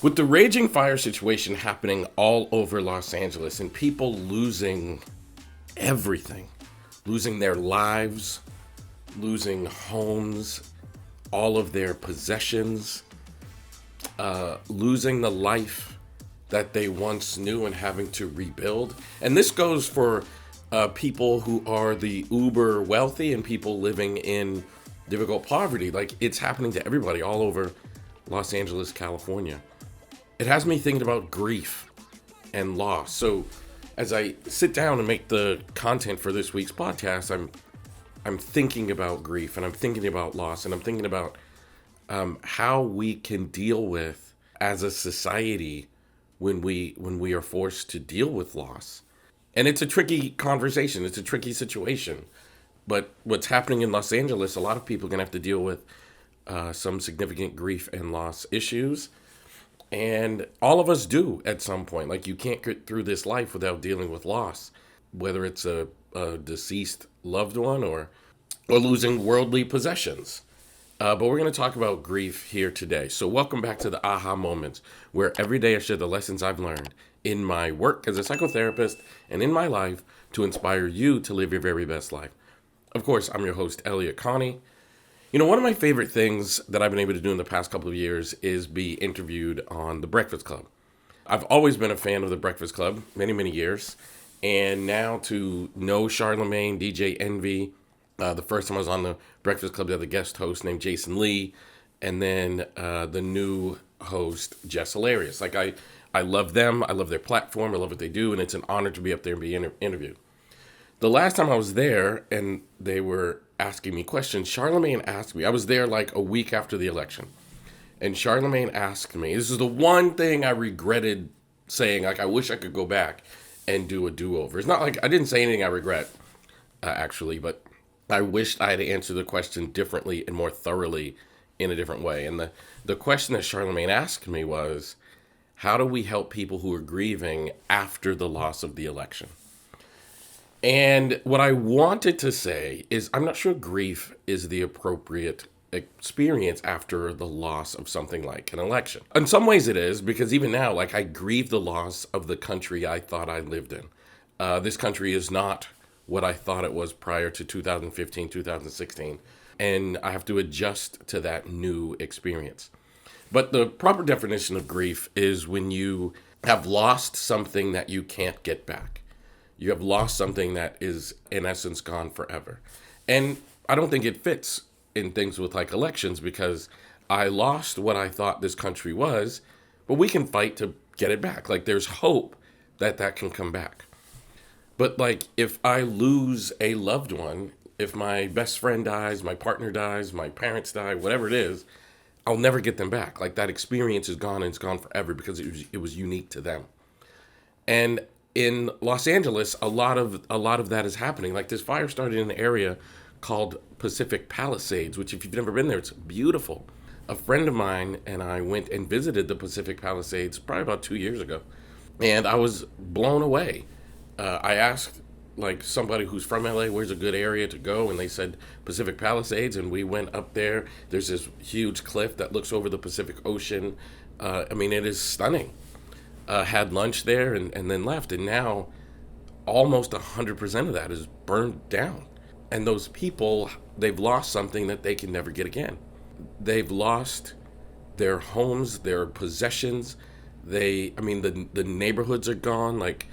With the raging fire situation happening all over Los Angeles and people losing everything, losing their lives, losing homes, all of their possessions, losing the life that they once knew and having to rebuild. And this goes for people who are the uber wealthy and people living in difficult poverty. Like, it's happening to everybody all over Los Angeles, California. It has me thinking about grief and loss. So as I sit down and make the content for this week's podcast, I'm thinking about grief, and I'm thinking about loss, and I'm thinking about how we can deal with, as a society, when we are forced to deal with loss. And it's a tricky conversation. It's a tricky situation. But what's happening in Los Angeles, a lot of people are going to have to deal with some significant grief and loss issues. And all of us do at some point. Like, you can't get through this life without dealing with loss, whether it's a deceased loved one or losing worldly possessions. But we're going to talk about grief here today. So welcome back to the Aha Moments, where every day I share the lessons I've learned in my work as a psychotherapist and in my life to inspire you to live your very best life. Of course, I'm your host, Elliott Connie. You know, one of my favorite things that I've been able to do in the past couple of years is be interviewed on The Breakfast Club. I've always been a fan of The Breakfast Club, many, many years. And now to know Charlemagne, DJ Envy, the first time I was on The Breakfast Club, they had a guest host named Jason Lee, and then the new host, Jess Hilarious. Like, I love them, I love their platform, I love what they do, and it's an honor to be up there and be interviewed. The last time I was there and they were asking me questions, Charlemagne asked me, I was there like a week after the election, and Charlemagne asked me, this is the one thing I regretted saying, like, I wish I could go back and do a do-over. It's not like I didn't say anything I regret, actually, but I wished I had answered the question differently and more thoroughly in a different way. And the question that Charlemagne asked me was, how do we help people who are grieving after the loss of the election? And what I wanted to say is, I'm not sure grief is the appropriate experience after the loss of something like an election. In some ways it is, because even now, like, I grieve the loss of the country I thought I lived in. This country is not what I thought it was prior to 2015, 2016. And I have to adjust to that new experience. But the proper definition of grief is when you have lost something that you can't get back. You have lost something that is, in essence, gone forever. And I don't think it fits in things with, like, elections, because I lost what I thought this country was, but we can fight to get it back. Like, there's hope that that can come back. But, like, if I lose a loved one, if my best friend dies, my partner dies, my parents die, whatever it is, I'll never get them back. Like, that experience is gone, and it's gone forever because it was unique to them. And in Los Angeles, a lot of that is happening. Like, this fire started in an area called Pacific Palisades, which, if you've never been there, it's beautiful. A friend of mine and I went and visited the Pacific Palisades probably about 2 years ago, and I was blown away. I asked, like, somebody who's from LA, where's a good area to go? And they said Pacific Palisades, and we went up there. There's this huge cliff that looks over the Pacific Ocean. I mean, it is stunning. Had lunch there and then left. And now almost 100% of that is burned down. And those people, they've lost something that they can never get again. They've lost their homes, their possessions. The neighborhoods are gone. Like,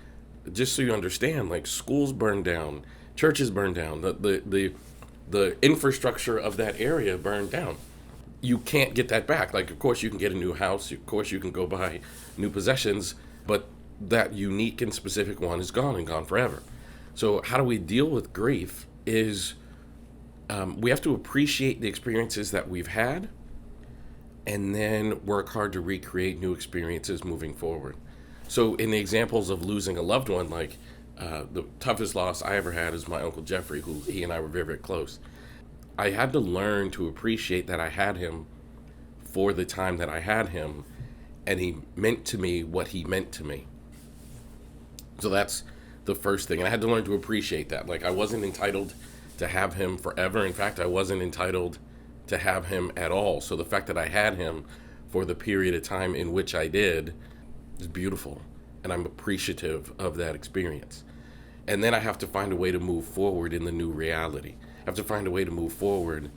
just so you understand, like, schools burned down, churches burned down, the infrastructure of that area burned down. You can't get that back. Like, of course you can get a new house, of course you can go buy new possessions, but that unique and specific one is gone and gone forever. So how do we deal with grief is we have to appreciate the experiences that we've had and then work hard to recreate new experiences moving forward. So in the examples of losing a loved one, like the toughest loss I ever had is my Uncle Jeffrey, who he and I were very, very close. I had to learn to appreciate that I had him for the time that I had him, and he meant to me what he meant to me. So that's the first thing. And I had to learn to appreciate that. Like, I wasn't entitled to have him forever. In fact, I wasn't entitled to have him at all. So the fact that I had him for the period of time in which I did is beautiful. And I'm appreciative of that experience. And then I have to find a way to move forward in the new reality. I have to find a way to move forward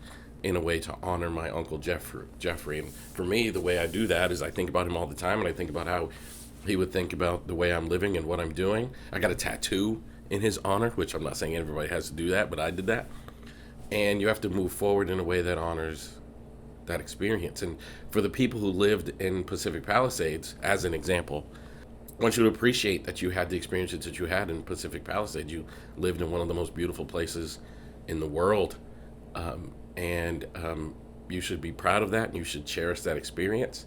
in a way to honor my Uncle Jeffrey. And for me, the way I do that is I think about him all the time, and I think about how he would think about the way I'm living and what I'm doing. I got a tattoo in his honor, which I'm not saying everybody has to do that, but I did that. And you have to move forward in a way that honors that experience. And for the people who lived in Pacific Palisades, as an example, I want you to appreciate that you had the experiences that you had in Pacific Palisades. You lived in one of the most beautiful places in the world. And you should be proud of that, and you should cherish that experience.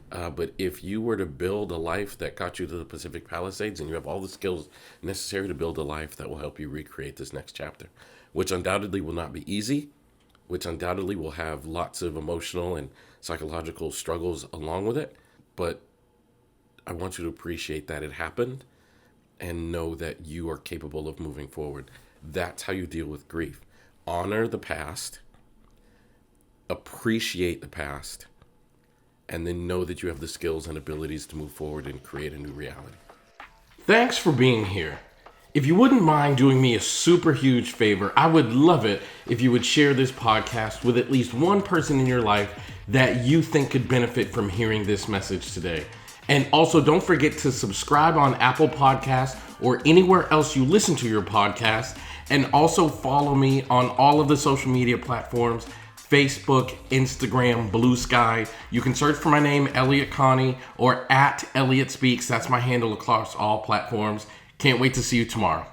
But if you were to build a life that got you to the Pacific Palisades, and you have all the skills necessary to build a life that will help you recreate this next chapter, which undoubtedly will not be easy, which undoubtedly will have lots of emotional and psychological struggles along with it, but I want you to appreciate that it happened and know that you are capable of moving forward. That's how you deal with grief. Honor the past, appreciate the past, and then know that you have the skills and abilities to move forward and create a new reality. Thanks for being here. If you wouldn't mind doing me a super huge favor, I would love it if you would share this podcast with at least one person in your life that you think could benefit from hearing this message today. And also, don't forget to subscribe on Apple Podcasts or anywhere else you listen to your podcast. And also follow me on all of the social media platforms, Facebook, Instagram, Blue Sky. You can search for my name, Elliott Connie, or at Elliott Speaks. That's my handle across all platforms. Can't wait to see you tomorrow.